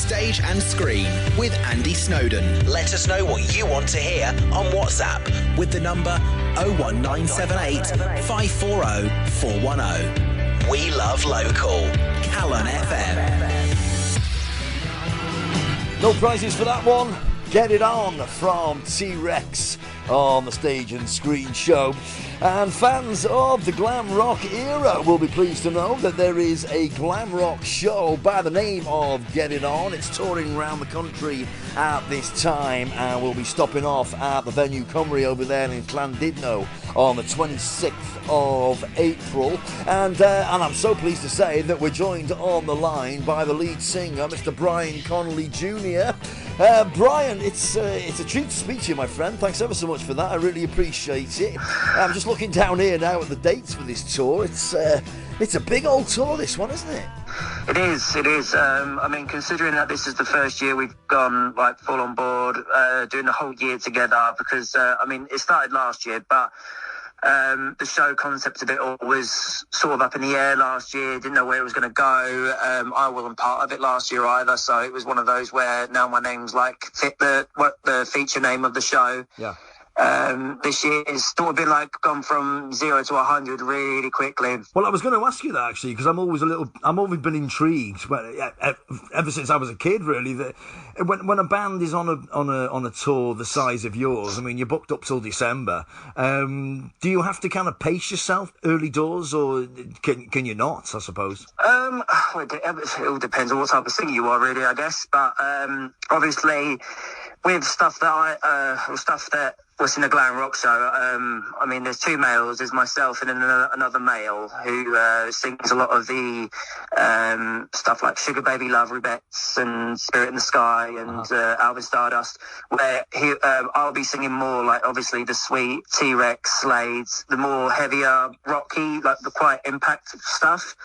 Stage and Screen with Andy Snowden. Let us know what you want to hear on WhatsApp with the number 01978 540 410. We love local. Calon FM. No prizes for that one. Get It On from T-Rex on the Stage and Screen show. And fans of the glam rock era will be pleased to know that there is a glam rock show by the name of Get It On. It's touring around the country at this time, and we'll be stopping off at the venue Cymru over there in Llandudno on the 26th of April. And I'm so pleased to say that we're joined on the line by the lead singer, Mr. Brian Connolly Jr. Brian, it's a treat to speak to you, my friend. Thanks ever so much for that. I really appreciate it. I'm just looking down here now at the dates for this tour. It's a big old tour, this one, isn't it? It is. I mean, considering that this is the first year we've gone like full on board, doing the whole year together, because I mean, it started last year, but the show concept of it all was sort of up in the air last year. Didn't know where it was going to go. I wasn't part of it last year either, so it was one of those where now my name's like fit the feature name of the show. Yeah. This year it's sort of been like gone from 0 to 100 really quickly. Well, I was going to ask you that actually, because I've always been intrigued, ever since I was a kid, really, that when a band is on a tour the size of yours, I mean, you're booked up till December. Do you have to kind of pace yourself early doors, or can you not? I suppose. It all depends on what type of singer you are, really, I guess. But obviously, with stuff that was in a glam rock show, I mean, there's two males. There's myself and then another male who sings a lot of the stuff like Sugar Baby Love, Rubettes and Spirit in the Sky and Alvin Stardust, where I'll be singing more like, obviously, the sweet T-Rex, Slades, the more heavier, rocky, like the quite impactful stuff.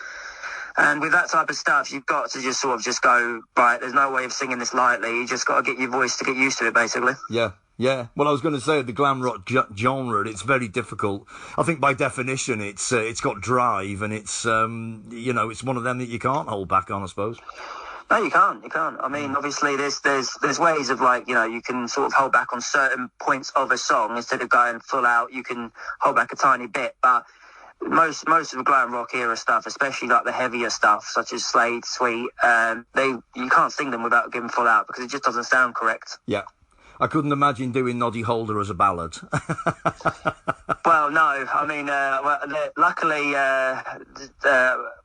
And with that type of stuff, you've got to just sort of just go, right, there's no way of singing this lightly. You just got to get your voice to get used to it, basically. Yeah. Yeah, well, I was going to say the glam rock genre, it's very difficult. I think by definition, it's got drive, and it's it's one of them that you can't hold back on, I suppose. No, you can't. I mean, obviously, there's ways of, like, you can sort of hold back on certain points of a song instead of going full out. You can hold back a tiny bit, but most of the glam rock era stuff, especially like the heavier stuff such as Slade, Sweet, you can't sing them without giving full out because it just doesn't sound correct. Yeah. I couldn't imagine doing Noddy Holder as a ballad. Well, no. I mean, luckily, I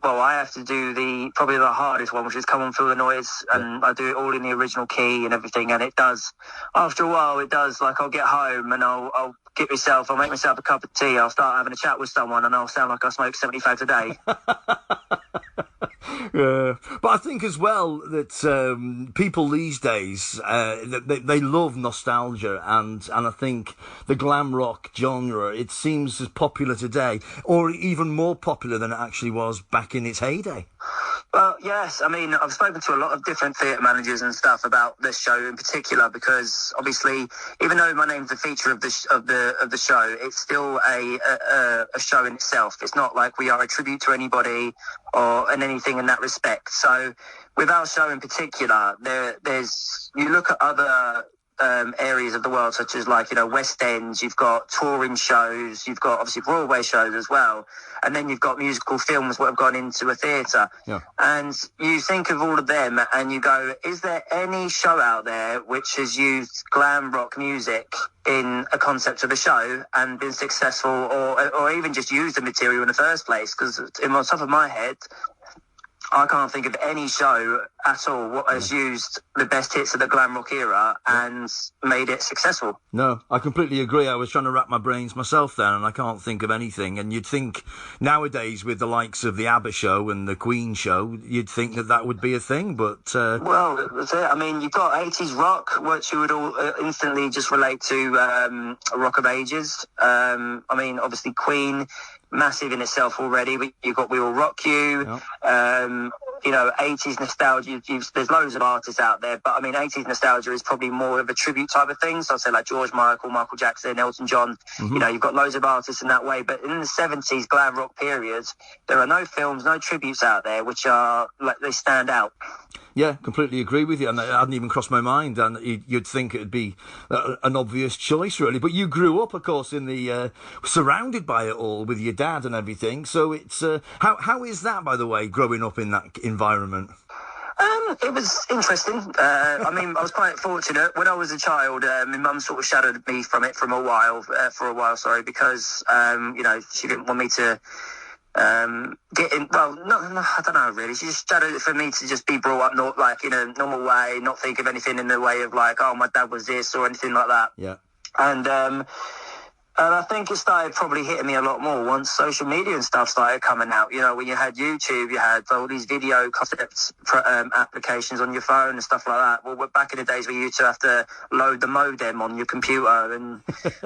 have to do probably the hardest one, which is Come On Feel the Noise, and I do it all in the original key and everything, and it does, after a while, like, I'll get home and I'll make myself a cup of tea, I'll start having a chat with someone, and I'll sound like I smoke 75 a day. But I think as well that people these days they love nostalgia, and I think the glam rock genre, it seems as popular today, or even more popular than it actually was back in its heyday. Well, yes. I mean, I've spoken to a lot of different theatre managers and stuff about this show in particular, because obviously, even though my name's the feature of the show, it's still a show in itself. It's not like we are a tribute to anybody or anything in that respect. So, with our show in particular, you look at other areas of the world, such as West Ends, you've got touring shows, you've got obviously Broadway shows as well, and then you've got musical films that have gone into a theatre. Yeah. And you think of all of them and you go, is there any show out there which has used glam rock music in a concept of a show and been successful, or even just used the material in the first place? Because in the top of my head, I can't think of any show at all what has used the best hits of the glam rock era and made it successful. No, I completely agree. I was trying to wrap my brains myself then, and I can't think of anything. And you'd think nowadays, with the likes of the ABBA show and the Queen show, you'd think that would be a thing, but... Well, that's it. I mean, you've got 80s rock, which you would all instantly just relate to Rock of Ages. I mean, obviously Queen, massive in itself already, but you've got We Will Rock You. Yep. 80s nostalgia, there's loads of artists out there, but I mean, 80s nostalgia is probably more of a tribute type of thing. So I'd say like George Michael, Michael Jackson, Elton John, you've got loads of artists in that way. But in the 70s glam rock period, there are no films, no tributes out there which are like, they stand out. Yeah, completely agree with you, and it hadn't even crossed my mind, and you'd think it'd be an obvious choice, really. But you grew up, of course, in the surrounded by it all with your dad and everything. So it's how is that, by the way, growing up in that environment? It was interesting. I mean, I was quite fortunate. When I was a child, my mum sort of shadowed me from it for a while, because, she didn't want me to get in. Well, no, I don't know, really. She just shadowed it for me to just be brought up not like in a normal way, not think of anything in the way of like, oh, my dad was this or anything like that. Yeah. And I think it started probably hitting me a lot more once social media and stuff started coming out. You know, when you had YouTube, you had all these video concepts applications on your phone and stuff like that. Well, back in the days we used to have to load the modem on your computer and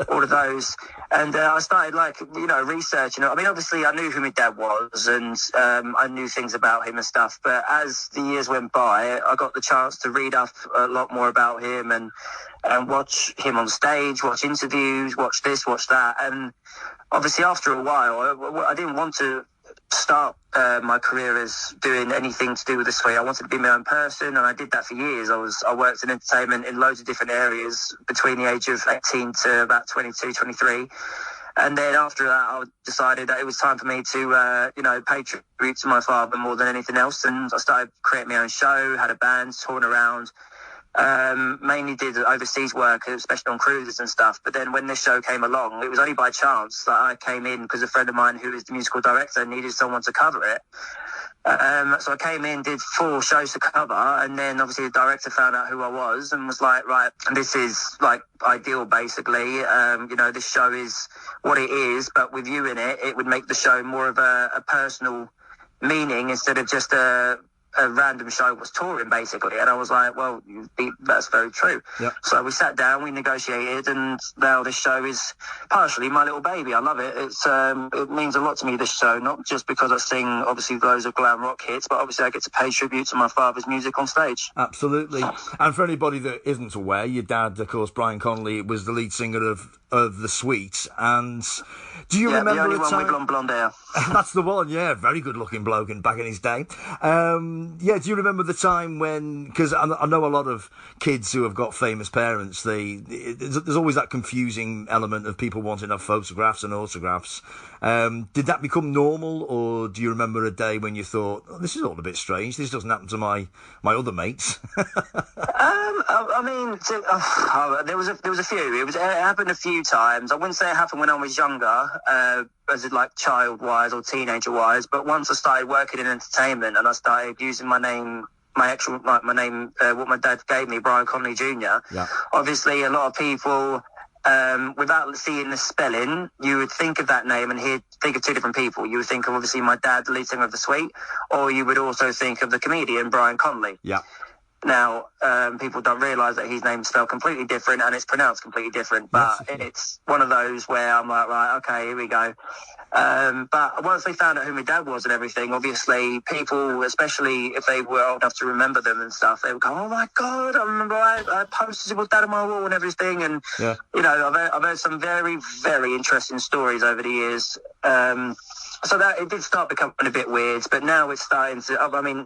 all of those. And I started, researching. I mean, obviously, I knew who my dad was and I knew things about him and stuff. But as the years went by, I got the chance to read up a lot more about him and watch him on stage, watch interviews, watch this, watch that. And obviously after a while, I didn't want to start my career as doing anything to do with the suite. I wanted to be my own person, and I did that for years. I worked in entertainment in loads of different areas between the age of 18 to about 22, 23. And then after that, I decided that it was time for me to, pay tribute to my father more than anything else. And I started creating my own show, had a band, touring around. Mainly did overseas work, especially on cruises and stuff. But then when this show came along, it was only by chance that I came in because a friend of mine who is the musical director needed someone to cover it. So I came in, did 4 shows to cover, and then obviously the director found out who I was and was like, right, this is like ideal basically. This show is what it is, but with you in it, it would make the show more of a personal meaning instead of just a random show was touring basically. And I was like, well, that's very true. Yep. So we sat down, we negotiated, and now this show is partially my little baby. I love it. It means a lot to me, this show, not just because I sing obviously loads of glam rock hits, but obviously I get to pay tribute to my father's music on stage. Absolutely. And for anybody that isn't aware, your dad, of course, Brian Conley, was the lead singer of the Suite. And do you remember the only one with blonde hair? That's the one, yeah. Very good looking bloke back in his day. Do you remember the time when, because I know a lot of kids who have got famous parents, there's always that confusing element of people wanting to have photographs and autographs. Did that become normal, or do you remember a day when you thought, oh, this is all a bit strange, this doesn't happen to my other mates? There was a few. It happened a few times. I wouldn't say it happened when I was younger, as in like child-wise or teenager-wise, but once I started working in entertainment and I started using my name, what my dad gave me, Brian Connolly Jr. Yeah. Obviously, a lot of people, without seeing the spelling, you would think of that name and think of 2 different people. You would think of obviously my dad, the lead singer of the Suite, or you would also think of the comedian Brian Conley. Yeah. Now, people don't realise that his name's spelled completely different and it's pronounced completely different. But it's one of those where I'm like, right, okay, here we go. But once they found out who my dad was and everything, obviously people, especially if they were old enough to remember them and stuff, they would go, oh my God, I remember I posted with dad on my wall and everything. And, I've heard some very, very interesting stories over the years. So that it did start becoming a bit weird, but now it's starting to,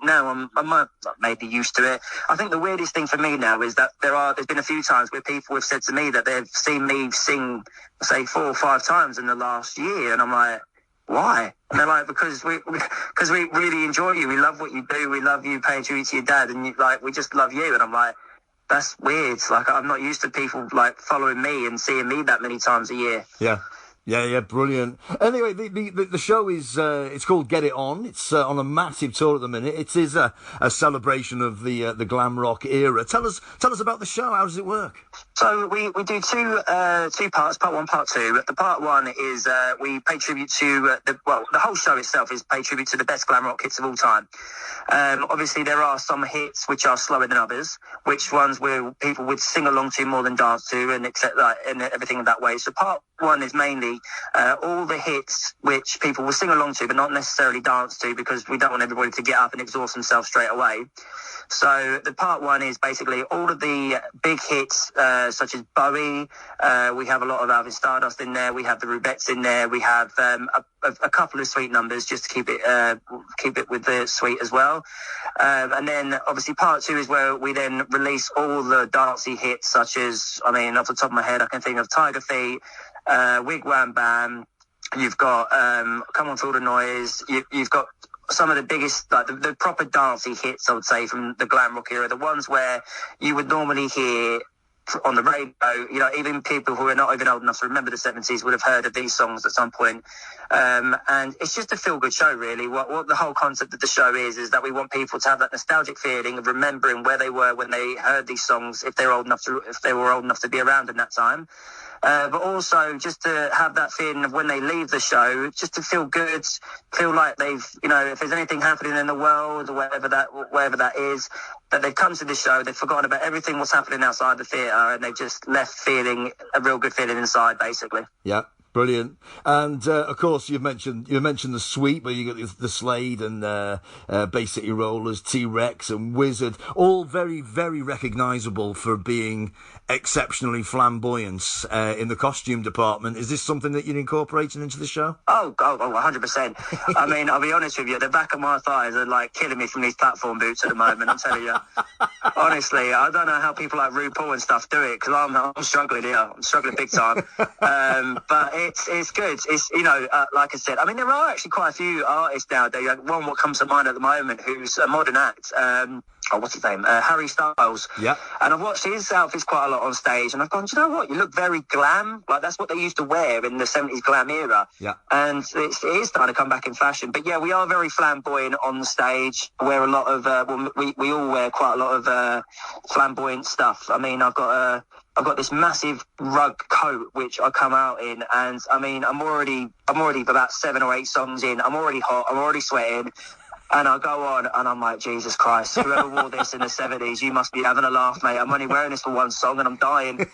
now I'm maybe used to it. I think the weirdest thing for me now is that there's been a few times where people have said to me that they've seen me sing, say, 4 or 5 times in the last year. And I'm like, why? And they're like, because we really enjoy you. We love what you do. We love you paying tribute to your dad. And we just love you. And I'm like, that's weird. Like, I'm not used to people like following me and seeing me that many times a year. Yeah. Yeah, brilliant. Anyway, the show is it's called Get It On. It's on a massive tour at the minute. It is a celebration of the glam rock era. Tell us about the show. How does it work? So we do two parts, part 1, part 2. The part 1 is we pay tribute to the whole show itself is pay tribute to the best glam rock hits of all time. Obviously, there are some hits which are slower than others, which ones where people would sing along to more than dance to, and accept that and everything that way. So part one is mainly all the hits which people will sing along to but not necessarily dance to, because we don't want everybody to get up and exhaust themselves straight away. So the part one is basically all of the big hits, such as Bowie. We have a lot of Alvin Stardust in there. We have the Rubettes in there. We have a couple of sweet numbers just to keep it with the sweet as well. And then obviously part two is where we then release all the dancey hits, such as, I mean, off the top of my head, I can think of Tiger Feet, Wig Wham Bam. You've got Come On Feel the Noise. You've got some of the biggest, like the proper dancey hits, I would say, from the glam rock era, the ones where you would normally hear on the radio. You know, even people who are not even old enough to remember the 70s would have heard of these songs at some point. And it's just a feel-good show, really. What the whole concept of the show is that we want people to have that nostalgic feeling of remembering where they were when they heard these songs, if they were old enough to be around in that time. But also just to have that feeling of when they leave the show, just to feel good, feel like they've, you know, if there's anything happening in the world or wherever that is, that they've come to the show, they've forgotten about everything what's happening outside the theatre, and they've just left feeling a real good feeling inside, basically. Yeah. Brilliant. And of course, you mentioned the Sweet, but you got the Slade and Bay City Rollers, T-Rex and Wizard, all very, very recognisable for being exceptionally flamboyant in the costume department. Is this something that you're incorporating into the show? Oh 100%. I mean, I'll be honest with you, the back of my thighs are like killing me from these platform boots at the moment, I'm telling you. Honestly, I don't know how people like RuPaul and stuff do it, because I'm struggling here. I'm struggling big time. But it's good. It's, you know, like I said, I mean, there are actually quite a few artists nowadays. One what comes to mind at the moment who's a modern act. What's his name? Harry Styles. Yeah. And I've watched his outfits quite a lot on stage, and I've gone, do you know what? You look very glam. Like, that's what they used to wear in the 70s glam era. Yeah. And it is starting to come back in fashion. But yeah, we are very flamboyant on the stage. Wear a lot of, we all wear quite a lot of flamboyant stuff. I mean, I've got this massive rug coat which I come out in, and I mean, I'm already about 7 or 8 songs in. I'm already hot. I'm already sweating. And I go on, and I'm like, Jesus Christ, whoever wore this in the 70s, you must be having a laugh, mate. I'm only wearing this for one song, and I'm dying.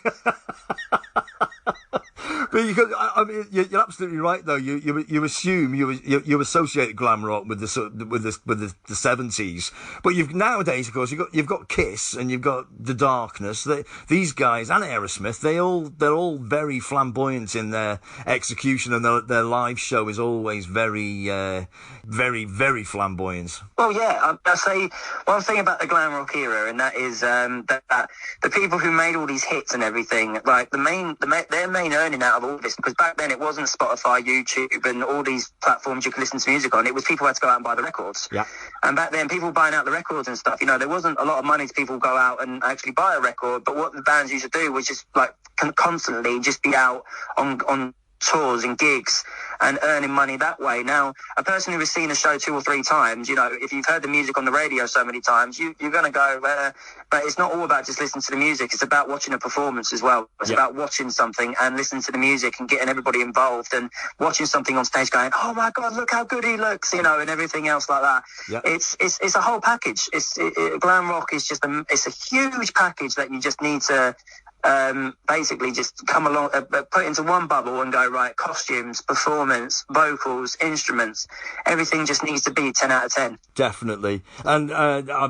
But I mean, you're absolutely right, though. You assume you associate glam rock with the 70s, but nowadays, of course, you've got Kiss and you've got The Darkness. These guys and Aerosmith, they're all very flamboyant in their execution, and their live show is always very, very, very flamboyant. Well, yeah, I'll say one thing about the glam rock era, and that is that the people who made all these hits and everything, like their main earning out of all this, because back then it wasn't Spotify, YouTube, and all these platforms you could listen to music on. It was people had to go out and buy the records. Yeah. And back then, people buying out the records and stuff, you know, there wasn't a lot of money to people go out and actually buy a record. But what the bands used to do was just like constantly just be out on tours and gigs and earning money that way. Now, a person who has seen a show 2 or 3 times, you know, if you've heard the music on the radio so many times, you're going to go, but it's not all about just listening to the music. It's about watching a performance as well. It's about watching something and listening to the music and getting everybody involved and watching something on stage going, oh my God, look how good he looks, you know, and everything else like that. Yep. It's a whole package. Glam rock is just it's a huge package that you just need to basically just come along, put into one bubble and go, right, costumes, performance, vocals, instruments, everything just needs to be 10 out of 10. Definitely. And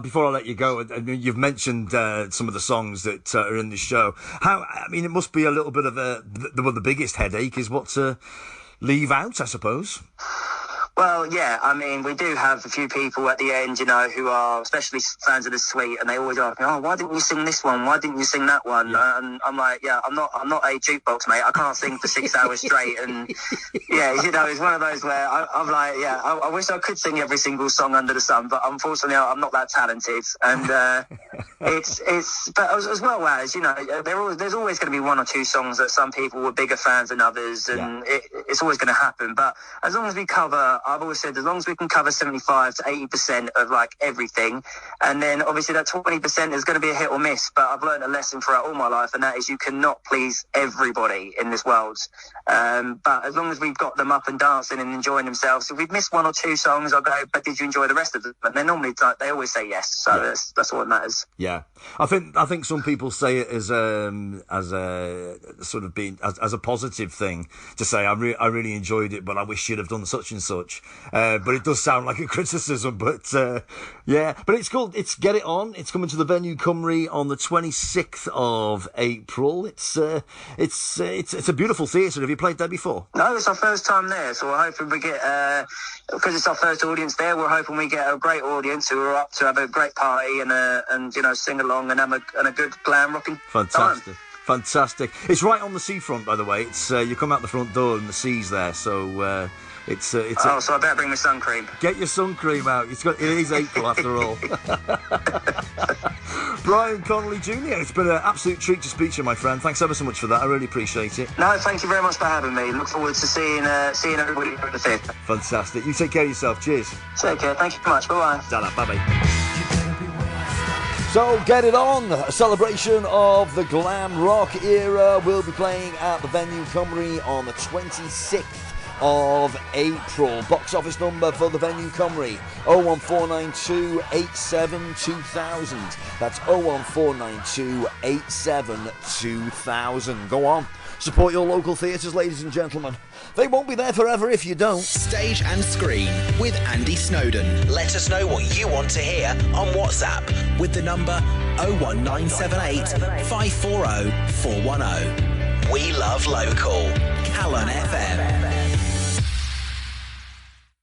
before I let you go, you've mentioned some of the songs that are in the show. It must be a little bit of the biggest headache is what to leave out, I suppose. Well, yeah, I mean, we do have a few people at the end, you know, who are especially fans of the Sweet, and they always ask me, oh, why didn't you sing this one? Why didn't you sing that one? Yeah. And I'm like, yeah, I'm not a jukebox, mate. I can't sing for 6 hours straight. And yeah, you know, it's one of those where I'm like, yeah, I wish I could sing every single song under the sun, but unfortunately I'm not that talented. And but as well as, you know, there's always going to be 1 or 2 songs that some people were bigger fans than others. And it's always going to happen. But as long as we cover, I've always said, as long as we can cover 75 to 80% of like everything, and then obviously that 20% is going to be a hit or miss. But I've learned a lesson throughout all my life, and that is you cannot please everybody in this world. But as long as we've got them up and dancing and enjoying themselves, if we've missed one or two songs, I'll go, but did you enjoy the rest of them? And they're normally they always say yes. So that's all that matters. Yeah, I think some people say it as a sort of being as a positive thing to say I really enjoyed it, but I wish you'd have done such and such. But it does sound like a criticism. But but it's called Get It On. It's coming to the venue Cymru on the 26th of April. It's a beautiful theatre. Have you played there before? No, it's our first time there, so we're hoping we get because it's our first audience there. We're hoping we get a great audience who are up to have a great party and sing along and have a good glam rocking Fantastic. time. Fantastic. It's right on the seafront, by the way. It's you come out the front door and the sea's there, so it's. So I better bring my sun cream. Get your sun cream out. It is April after all. Brian Connolly Jr. It's been an absolute treat to speak to you, my friend. Thanks ever so much for that. I really appreciate it. No, thank you very much for having me. Look forward to seeing everybody at the theatre. Fantastic. You take care of yourself. Cheers. Take care. Thank you very much. Bye-bye. Ta-ra. Bye-bye. So Get It On, a celebration of the glam rock era, will be playing at the venue Cymru on the 26th of April. Box office number for the venue Cymru 01492 87 2000. That's 01492 87 2000. Go on, support your local theatres, ladies and gentlemen. They won't be there forever if you don't. Stage and Screen with Andy Snowden. Let us know what you want to hear on WhatsApp with the number 01978 540 410. We love local. Calon FM.